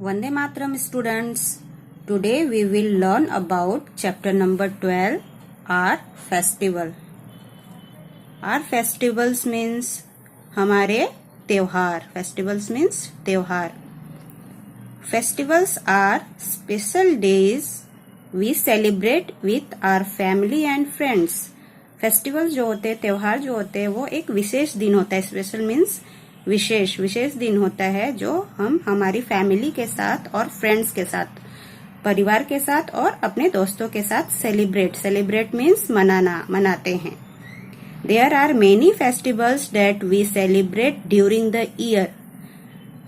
Vande Mataram students, today we will learn about chapter number 12, our festival. Our festivals means हमारे त्योहार. Festivals means त्योहार. Festivals are special days we celebrate with our family and friends. Festival जो होते हैं, त्योहार जो होते हैं, वो एक विशेष दिन होता है. स्पेशल मीन्स विशेष दिन होता है जो हम हमारी फैमिली के साथ और फ्रेंड्स के साथ, परिवार के साथ और अपने दोस्तों के साथ सेलिब्रेट मीन्स मनाते हैं. There are many festivals that we celebrate during the year.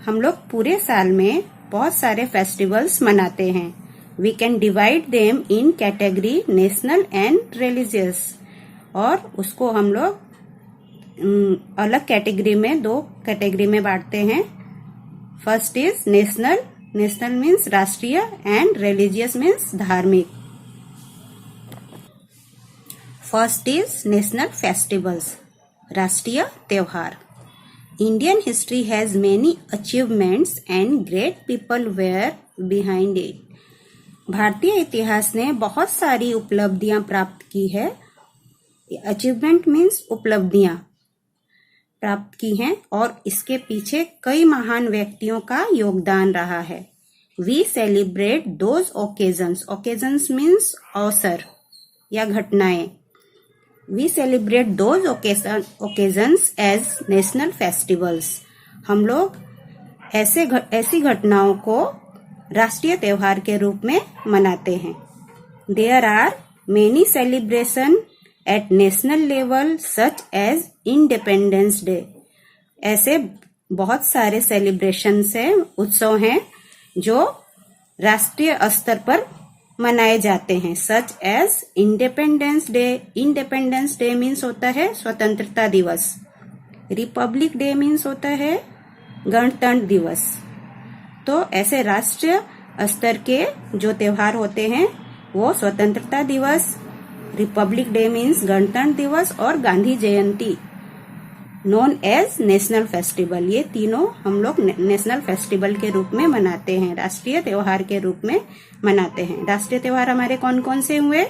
हम लोग पूरे साल में बहुत सारे फेस्टिवल्स मनाते हैं. We can divide them in category national and religious. और उसको हम लोग अलग कैटेगरी में, दो कैटेगरी में बांटते हैं. फर्स्ट इज नेशनल मीन्स राष्ट्रीय एंड रिलीजियस मीन्स धार्मिक. फर्स्ट इज नेशनल फेस्टिवल्स, राष्ट्रीय त्योहार. Indian history has many achievements and great people were behind it. भारतीय इतिहास ने बहुत सारी उपलब्धियां प्राप्त की है. अचीवमेंट मीन्स उपलब्धियां प्राप्त की हैं और इसके पीछे कई महान व्यक्तियों का योगदान रहा है. We celebrate those occasions means अवसर या घटनाएं. We celebrate those occasions as national festivals. हम लोग ऐसी घटनाओं को राष्ट्रीय त्योहार के रूप में मनाते हैं. There are many celebration at national level such as Independence Day. ऐसे बहुत सारे सेलिब्रेशंस हैं, उत्सव हैं जो राष्ट्रीय स्तर पर मनाए जाते हैं. Such as Independence Day. Independence Day means होता है स्वतंत्रता दिवस. रिपब्लिक डे मीन्स होता है गणतंत्र दिवस. तो ऐसे राष्ट्रीय स्तर के जो त्योहार होते हैं वो स्वतंत्रता दिवस, रिपब्लिक डे मीन्स गणतंत्र दिवस और गांधी जयंती नोन एज नेशनल फेस्टिवल. ये तीनों हम लोग नेशनल फेस्टिवल के रूप में मनाते हैं, राष्ट्रीय त्योहार के रूप में मनाते हैं. राष्ट्रीय त्योहार हमारे कौन कौन से हुए?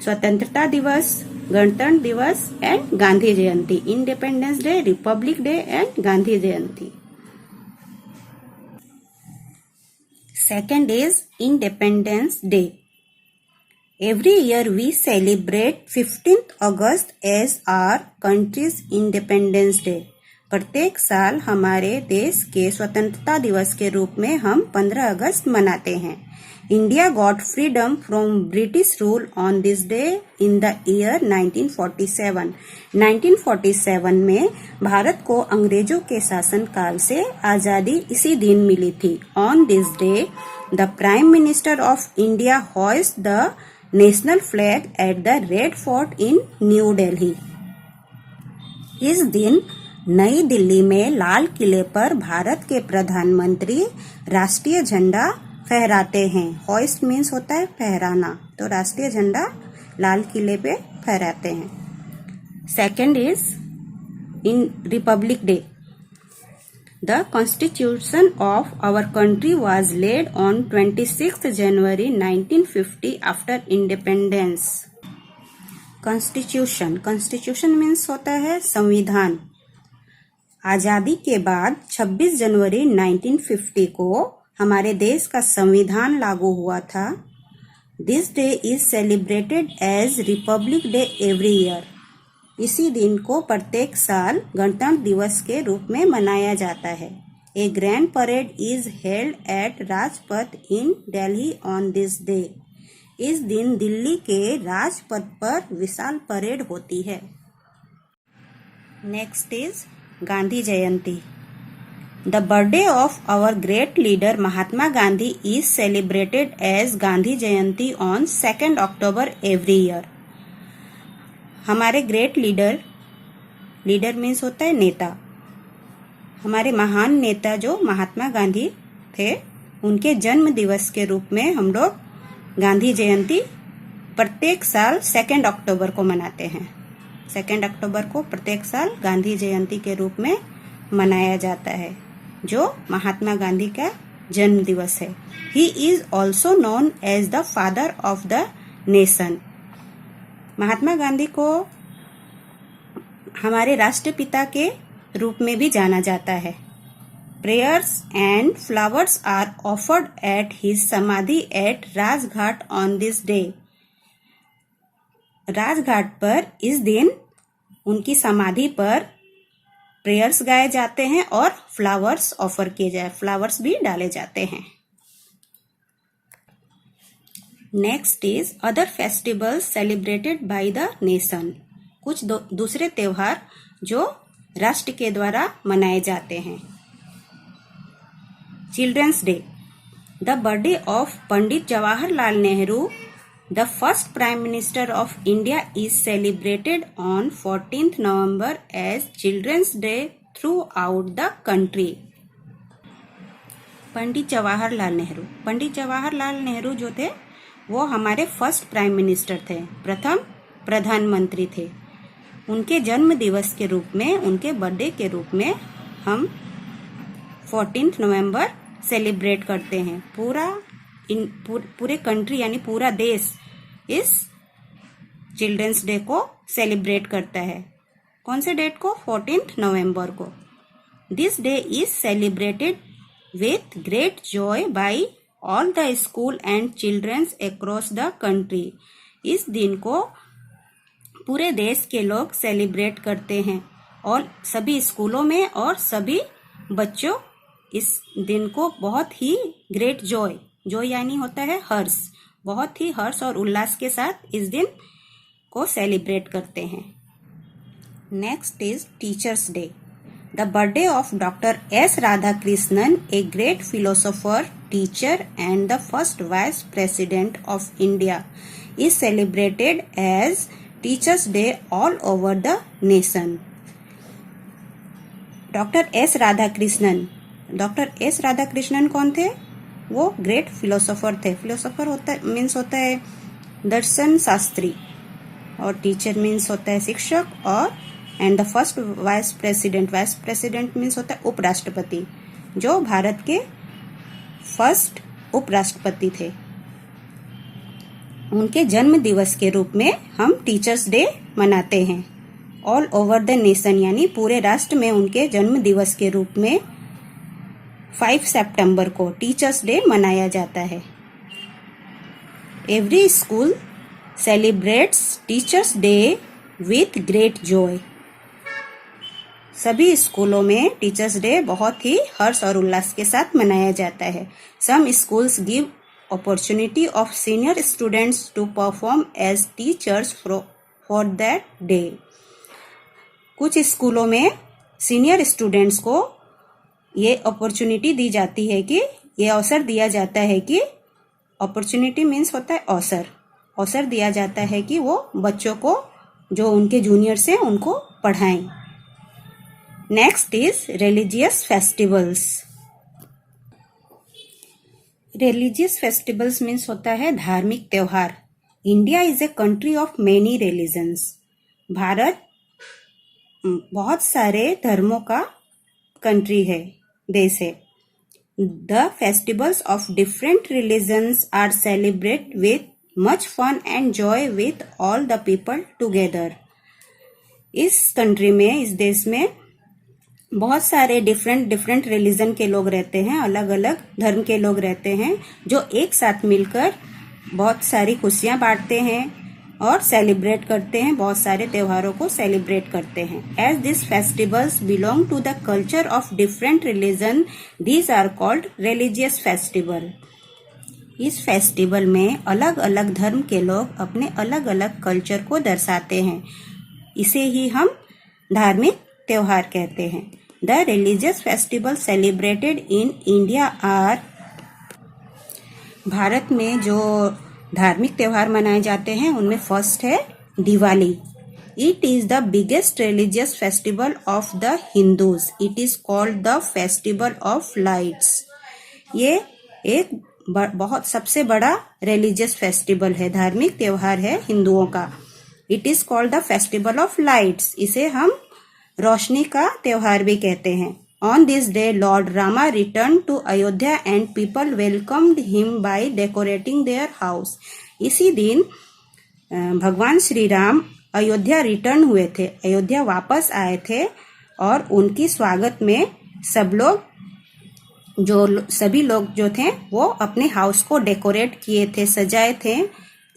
स्वतंत्रता दिवस, गणतंत्र दिवस and Gandhi Jayanti. Independence day, Republic day and Gandhi Jayanti. Second is independence day. Every year we celebrate 15th August as our country's Independence Day. प्रत्येक साल हमारे देश के स्वतंत्रता दिवस के रूप में हम 15 अगस्त मनाते हैं. India got freedom from British rule on this day in the year 1947. 1947 में भारत को अंग्रेजों के शासन काल से आजादी इसी दिन मिली थी. On this day the prime minister of India hoist the national flag at the red fort in new Delhi. इस दिन नई दिल्ली में लाल किले पर भारत के प्रधानमंत्री राष्ट्रीय झंडा फहराते हैं. होइस्ट मीन्स होता है फहराना, तो राष्ट्रीय झंडा लाल किले पे फहराते हैं. Second is in Republic day. The Constitution of our country was laid on 26th January 1950 after independence. Constitution means होता है संविधान. आजादी के बाद 26 जनवरी 1950 को हमारे देश का संविधान लागू हुआ था. This day is celebrated as Republic Day every year. इसी दिन को प्रत्येक साल गणतंत्र दिवस के रूप में मनाया जाता है. A grand parade is held at Rajpath in Delhi on this day. इस दिन दिल्ली के राजपथ पर विशाल परेड होती है. Next is Gandhi Jayanti. The birthday of our great leader Mahatma Gandhi is celebrated as Gandhi Jayanti on 2 October every year. हमारे ग्रेट लीडर मीन्स होता है नेता. हमारे महान नेता जो महात्मा गांधी थे, उनके जन्म दिवस के रूप में हम लोग गांधी जयंती प्रत्येक साल 2 अक्टूबर को मनाते हैं. 2 अक्टूबर को प्रत्येक साल गांधी जयंती के रूप में मनाया जाता है, जो महात्मा गांधी का जन्म दिवस है। He is also known as the father of the nation. Mahatma Gandhi को हमारे राष्ट्रपिता के रूप में भी जाना जाता है। Prayers and flowers are offered at his samadhi at Rajghat on this day. Rajghat पर इस दिन उनकी समाधि पर प्रेयर्स गाए जाते हैं और फ्लावर्स ऑफर किए जाए, फ्लावर्स भी डाले जाते हैं। Next is other festivals celebrated by the nation. कुछ दूसरे त्योहार जो राष्ट्र के द्वारा मनाए जाते हैं। Children's Day. The birthday of Pandit Jawaharlal Nehru, the first Prime Minister of India, is celebrated on 14th November as Children's Day throughout the country. Pandit Jawaharlal Nehru जो थे वो हमारे फर्स्ट प्राइम मिनिस्टर थे, प्रथम प्रधानमंत्री थे। उनके जन्म दिवस के रूप में, उनके बर्थडे के रूप में हम 14 नवंबर सेलिब्रेट करते हैं। पूरे कंट्री यानी पूरा देश इस चिल्ड्रंस डे को सेलिब्रेट करता है। कौन से डेट को? 14 नवंबर को। This day is celebrated with great joy by all the school and childrens across the country. इस दिन को पूरे देश के लोग सेलिब्रेट करते हैं और सभी स्कूलों में और सभी बच्चों इस दिन को बहुत ही ग्रेट जॉय यानी होता है हर्ष, बहुत ही हर्ष और उल्लास के साथ इस दिन को सेलिब्रेट करते हैं। Next is Teachers Day. The birthday of doctor S Radhakrishnan, a great philosopher, teacher and the first vice president of India, is celebrated as Teachers Day all over the nation. Doctor S Radhakrishnan कौन थे? वो great philosopher थे। Philosopher होता है दर्शन शास्त्री, और teacher means होता है शिक्षक, और and the first vice president means होता है उपराष्ट्रपति, जो भारत के फर्स्ट उपराष्ट्रपति थे। उनके जन्म दिवस के रूप में हम टीचर्स डे मनाते हैं। ऑल ओवर द नेशन यानी पूरे राष्ट्र में उनके जन्म दिवस के रूप में 5 सितंबर को टीचर्स डे मनाया जाता है। Every school celebrates teachers day with great Joy. सभी स्कूलों में टीचर्स डे बहुत ही हर्ष और उल्लास के साथ मनाया जाता है। Some schools give opportunity of senior students to perform as teachers for that day. कुछ स्कूलों में सीनियर स्टूडेंट्स को ये अपॉर्चुनिटी दी जाती है कि ये अवसर दिया जाता है कि अपॉर्चुनिटी मीन्स होता है अवसर दिया जाता है कि वो बच्चों को जो उनके जूनियर्स हैं उनको पढ़ाएं। Next is religious festivals. Religious festivals means होता है धार्मिक त्योहार। India is a country of many religions. Bharat बहुत सारे धर्मों का कंट्री है, देश है। The festivals of different religions are celebrate with much fun and joy with all the people together. इस कंट्री में, इस देश में बहुत सारे डिफरेंट रिलीजन के लोग रहते हैं, अलग अलग धर्म के लोग रहते हैं, जो एक साथ मिलकर बहुत सारी खुशियां बांटते हैं और सेलिब्रेट करते हैं, बहुत सारे त्योहारों को सेलिब्रेट करते हैं। As this festivals belong to the culture of different religion, these are called religious festival. इस फेस्टिवल में अलग अलग धर्म के लोग अपने अलग अलग कल्चर को दर्शाते हैं, इसे ही हम धार्मिक त्योहार कहते हैं। The religious festival celebrated in India are, भारत में जो धार्मिक त्योहार मनाए जाते हैं उनमें फर्स्ट है Diwali. It is the biggest religious festival of the Hindus. It is called the festival of lights. ये एक बहुत सबसे बड़ा रिलीजियस फेस्टिवल है, धार्मिक त्योहार है हिंदुओं का। It is called the festival of lights. इसे हम रोशनी का त्योहार भी कहते हैं। On this day, Lord Rama returned to Ayodhya and people welcomed him by decorating their house. इसी दिन भगवान श्री राम अयोध्या रिटर्न हुए थे, अयोध्या वापस आए थे और उनकी स्वागत में सभी लोग जो थे वो अपने हाउस को डेकोरेट किए थे, सजाए थे.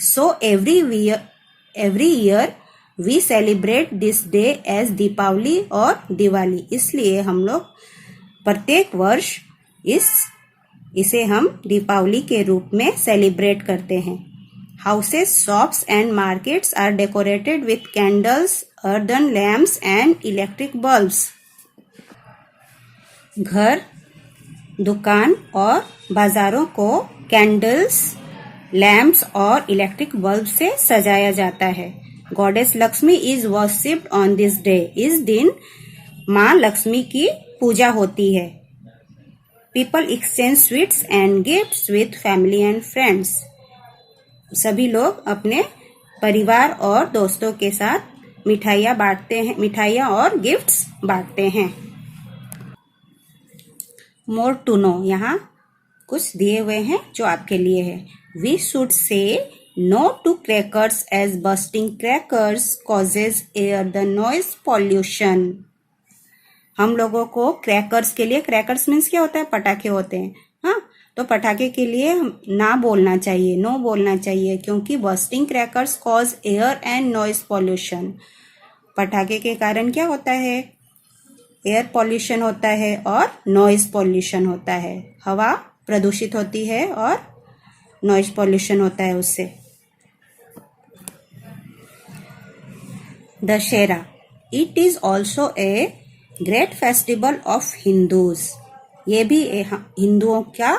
So every year we celebrate this day as Deepavali और दिवाली. इसलिए हम लोग प्रत्येक वर्ष इसे हम दीपावली के रूप में सेलिब्रेट करते हैं. Houses, shops and markets are decorated with candles, earthen lamps and electric bulbs. घर, दुकान और बाजारों को कैंडल्स, लैम्प्स और इलेक्ट्रिक बल्ब से सजाया जाता है. Goddess Lakshmi is worshipped on this day. इस दिन माँ लक्ष्मी की पूजा होती है. People exchange sweets and gifts with family and friends. सभी लोग अपने परिवार और दोस्तों के साथ मिठाइयाँ बांटते हैं, मिठाइयाँ और गिफ्ट्स बांटते हैं. मोर टू नो, यहाँ कुछ दिए हुए हैं जो आपके लिए है. We should say no to crackers as bursting crackers causes air the noise pollution. हम लोगों को क्रैकर्स के लिए, क्रैकर्स मीन्स क्या होता है, पटाखे होते हैं. हाँ, तो पटाखे के लिए ना बोलना चाहिए, नो बोलना चाहिए, क्योंकि bursting crackers cause air and noise pollution. पटाखे के कारण क्या होता है, एयर पॉल्यूशन होता है और नॉइज पॉल्यूशन होता है. हवा प्रदूषित होती है और नॉइज पॉल्यूशन होता है उससे. Dussehra, it is also a great festival of Hindus. ये भी हिंदुओं का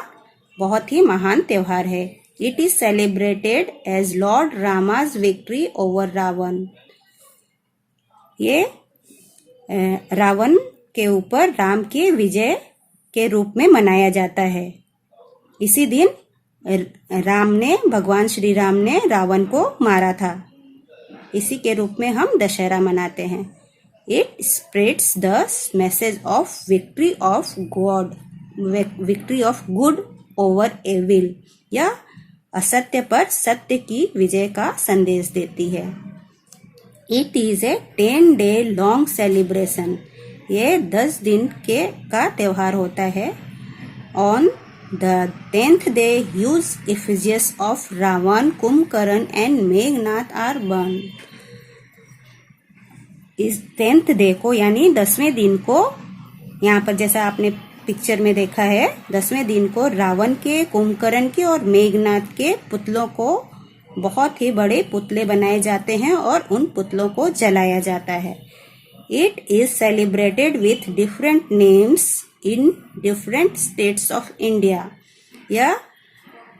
बहुत ही महान त्योहार है. It is celebrated as lord Rama's victory over Ravan. ये रावण के ऊपर राम के विजय के रूप में मनाया जाता है. इसी दिन भगवान श्री राम ने रावण को मारा था. इसी के रूप में हम दशहरा मनाते हैं. It spreads the message of victory of good over evil. यह असत्य पर सत्य की विजय का संदेश देती है. It is a 10 day long celebration. ये 10 दिन का त्योहार होता है. On the 10th day, huge effigies of Ravan, Kumbhakarna and Meghnad are burned. इस 10th डे को यानी 10वें दिन को, यहाँ पर जैसा आपने पिक्चर में देखा है, 10वें दिन को रावण के, कुंभकर्ण के और मेघनाद के पुतलों को, बहुत ही बड़े पुतले बनाए जाते हैं और उन पुतलों को जलाया जाता है. It is celebrated with different names in different states of India. या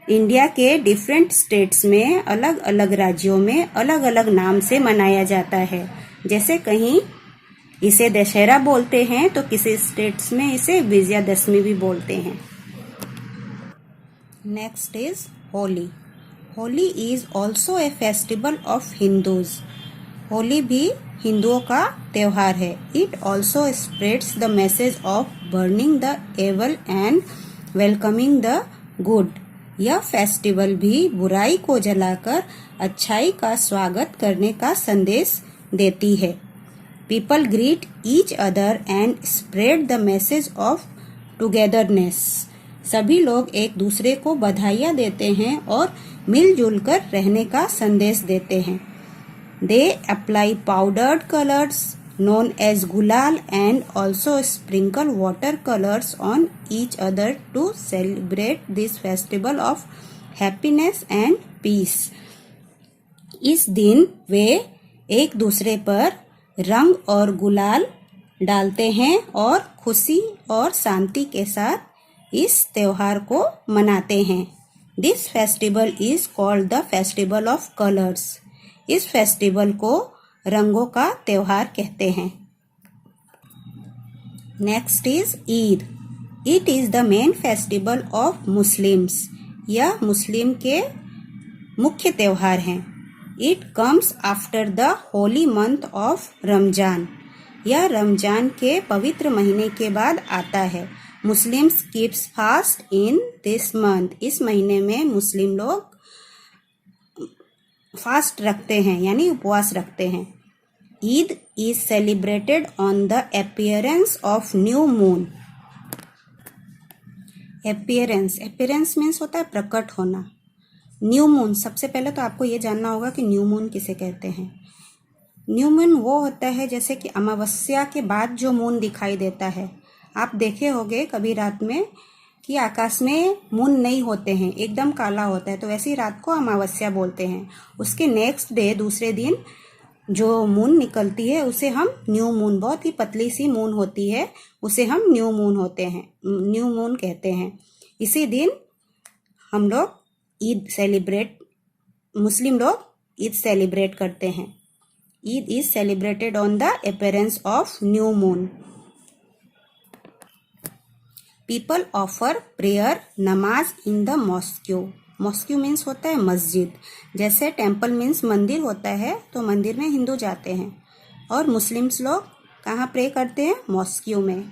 इंडिया के डिफरेंट स्टेट्स में, अलग अलग राज्यों में अलग अलग नाम से मनाया जाता है. जैसे कहीं इसे दशहरा बोलते हैं तो किसी स्टेट्स में इसे विजयादशमी भी बोलते हैं. Next is Holi. Holi is also a festival of Hindus. Holi भी हिंदुओं का त्योहार है. It also spreads the message of burning the evil and welcoming the good. यह फेस्टिवल भी बुराई को जलाकर अच्छाई का स्वागत करने का संदेश देती है. People greet each other and spread the message of togetherness. सभी लोग एक दूसरे को बधाइयाँ देते हैं और मिलजुल कर रहने का संदेश देते हैं. They apply powdered colors known as gulal and also sprinkle watercolors on each other to celebrate this festival of happiness and peace. इस दिन वे एक दूसरे पर रंग और गुलाल डालते हैं और खुशी और शांति के साथ इस त्योहार को मनाते हैं. This festival is called the Festival of Colors. इस फेस्टिवल को रंगों का त्योहार कहते हैं. Next is Eid. It is the main festival of Muslims. यह मुस्लिम के मुख्य त्योहार हैं. It comes after the Holi month of Ramzan. यह रमजान के पवित्र महीने के बाद आता है। Muslims keeps fast in this month. इस महीने में मुस्लिम लोग फास्ट रखते हैं यानी उपवास रखते हैं। Eid is celebrated on the appearance of new moon. Appearance means होता है प्रकट होना। न्यू मून, सबसे पहले तो आपको ये जानना होगा कि न्यू मून किसे कहते हैं। न्यू मून वो होता है जैसे कि अमावस्या के बाद जो मून दिखाई देता है। आप देखे होंगे कभी रात में कि आकाश में मून नहीं होते हैं, एकदम काला होता है, तो वैसी रात को अमावस्या बोलते हैं। उसके नेक्स्ट डे, दूसरे दिन जो मून निकलती है उसे हम न्यू मून, बहुत ही पतली सी मून होती है, उसे हम न्यू मून कहते हैं। इसी दिन हम लोग मुस्लिम लोग ईद सेलिब्रेट करते हैं। Eid is celebrated on the appearance of new moon. People offer prayer namaz in the mosque. Mosque means होता है मस्जिद। जैसे टेम्पल मीन्स मंदिर होता है, तो मंदिर में हिंदू जाते हैं, और मुस्लिम्स लोग कहाँ प्रे करते हैं? मॉस्क्यू में।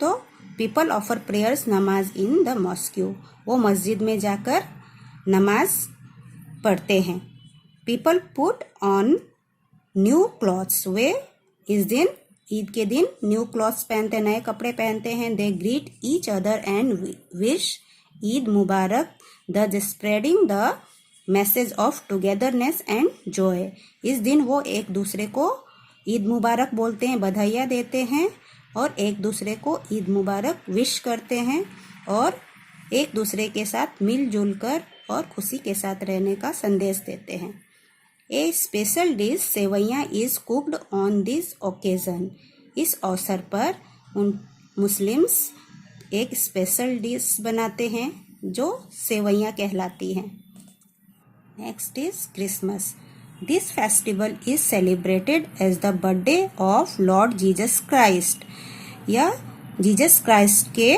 तो पीपल ऑफर प्रेयर्स नमाज इन द मॉस्क्यू, वो मस्जिद में जाकर नमाज पढ़ते हैं। People put on new clothes, वे इस दिन ईद के दिन न्यू क्लॉथ्स पहनते हैं, नए कपड़े पहनते हैं। They greet each other and wish Eid Mubarak, the spreading the message of togetherness and joy. इस दिन वो एक दूसरे को ईद मुबारक बोलते हैं, बधाइयाँ देते हैं, और एक दूसरे को ईद मुबारक विश करते हैं, और एक दूसरे के साथ मिलजुल कर और खुशी के साथ रहने का संदेश देते हैं। A special dish sevaiyan is cooked on this occasion. इस अवसर पर मुस्लिम्स एक स्पेशल डिश बनाते हैं जो सेवैयाँ कहलाती हैं। Next is Christmas. This festival is celebrated as the birthday of lord Jesus Christ. या जीसस क्राइस्ट के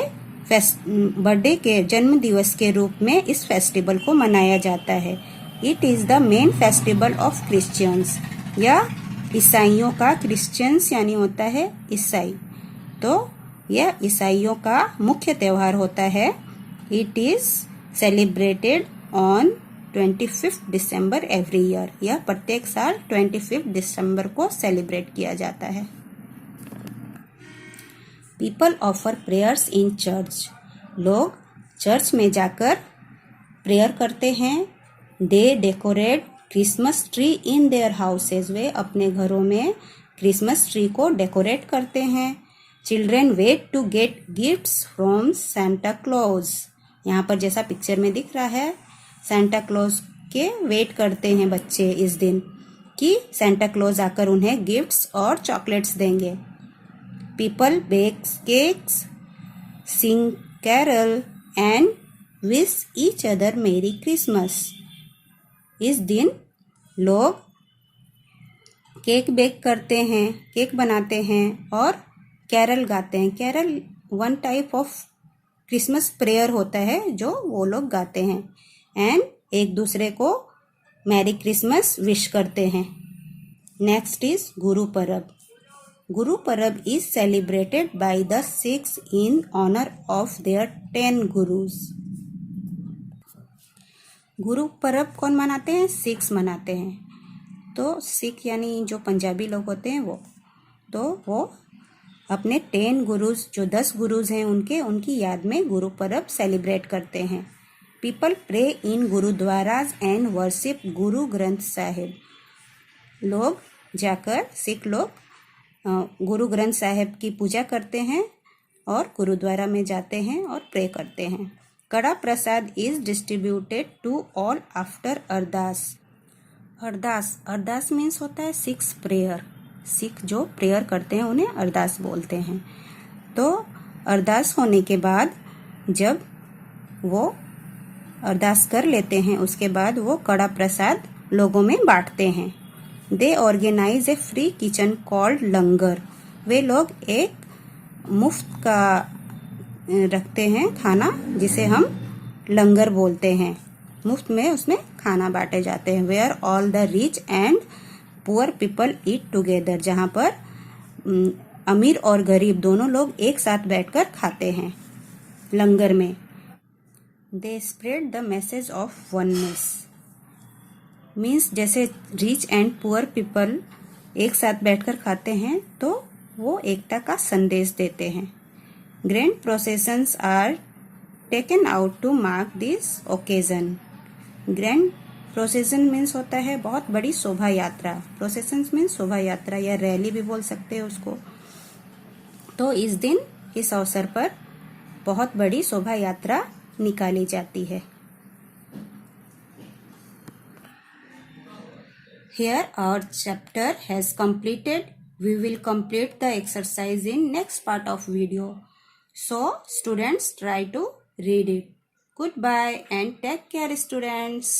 बर्थडे के जन्म दिवस के रूप में इस फेस्टिवल को मनाया जाता है। It is the main festival of Christians, या ईसाइयों का। क्रिश्चियंस यानी होता है ईसाई, तो यह ईसाइयों का मुख्य त्यौहार होता है। It is celebrated on 25 December every year. यह प्रत्येक साल 25 दिसंबर को सेलिब्रेट किया जाता है। People offer prayers in church. लोग चर्च में जाकर प्रेयर करते हैं। They decorate Christmas tree in their houses. वे अपने घरों में क्रिसमस ट्री को डेकोरेट करते हैं। Children wait to get gifts from Santa Claus. यहाँ पर जैसा पिक्चर में दिख रहा है, सेंटा क्लॉज के वेट करते हैं बच्चे इस दिन कि सेंटा क्लॉज आकर उन्हें गिफ्ट्स और चॉकलेट्स देंगे। People bakes cakes, sing carol and wish each other merry Christmas. इस दिन लोग केक बेक करते हैं, केक बनाते हैं और कैरल गाते हैं। Carol one type of Christmas prayer होता है जो वो लोग गाते हैं, एंड एक दूसरे को मैरी क्रिसमस विश करते हैं। Next is Guru Parab. Guru Parab is celebrated by the Sikhs in honour of their 10 gurus. Guru Parv कौन मनाते हैं? सिख्स मनाते हैं। तो सिख यानी जो पंजाबी लोग होते हैं वो अपने 10 गुरुज, जो 10 गुरुज हैं उनकी याद में गुरु पर्व सेलिब्रेट करते हैं। People pray in gurdwaras and worship Guru Granth Sahib. लोग जाकर, सिख लोग गुरु ग्रंथ साहिब की पूजा करते हैं और गुरुद्वारा में जाते हैं और प्रे करते हैं। Kada prasad is distributed to all after Ardas. Ardas means होता है सिक्स प्रेयर। सिख जो प्रेयर करते हैं उन्हें अरदास बोलते हैं। तो अरदास होने के बाद जब वो अरदास कर लेते हैं उसके बाद वो कड़ा प्रसाद लोगों में बांटते हैं। They organize a free kitchen called langar. वे लोग एक मुफ्त का रखते हैं खाना जिसे हम लंगर बोलते हैं। मुफ्त में उसमें खाना बांटे जाते हैं। Where all the rich and poor people eat together. जहाँ पर अमीर और गरीब दोनों लोग एक साथ बैठकर खाते हैं लंगर में। They spread the message of oneness, means जैसे रिच एंड पुअर पीपल एक साथ बैठकर खाते हैं तो वो एकता का संदेश देते हैं। Grand processions are taken out to mark this occasion. Grand procession means होता है बहुत बड़ी शोभा यात्रा। प्रोसेशंस मीन्स शोभा यात्रा या रैली भी बोल सकते हैं उसको। तो इस दिन इस अवसर पर बहुत बड़ी शोभा यात्रा निकाली जाती है। Here our chapter has completed. We will complete the exercise in next part of video. So students try to read it. Goodbye and take care students.